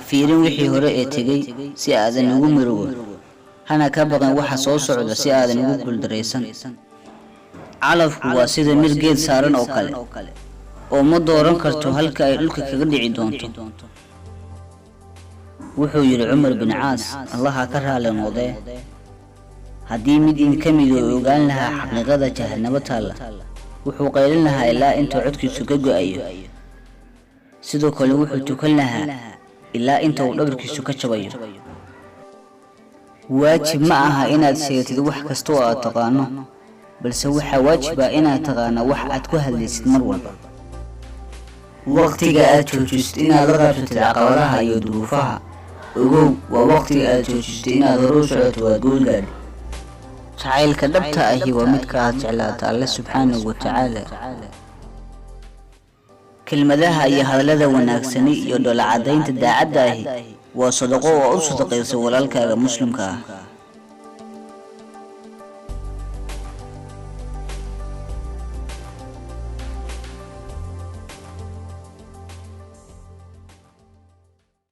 fiirin wixii hore ee tegay si aadan ugu mirowo hana ka baqan waxa soo socda si aadan ugu guuldareysan calafku waa sida mirgeed saaran oo kale oo ma dooran karto halka ay dhulka kaga dhici doonto wuxuu yiri Umar bin Aas Allah ka raali noqday haddii mid in kamid oo ogaan lahaa xaqiiqada jahannama taala wuxuu qeylin lahaa ilaa inta codkiisu ka go'ayo sidoo kale wuxuu tukan lahaa ilaa inta uu dhabarkiisu ka jabayo waajib ma aha inaad sheegtid wax kasta oo aad taqaano balse waxa waajib ah inaad taqaano wax aad ku hadlaysid mar walba waqtiga aad joojistay inaad la qabsatid caqabadaha iyo duruufaha ogow waa waqtiga aad joojistay inaad hore u socoto waad guul gaadhi jacaylka dhabta ahi waa midka aad jeclaata Alle subxaanahu wa tacaala kelmadaha iyo hadallada wanaagsan iyo dhoola cadaynta daacadda ahi waa sadaqo oo u sadaqayso walaalkaaga muslimka ah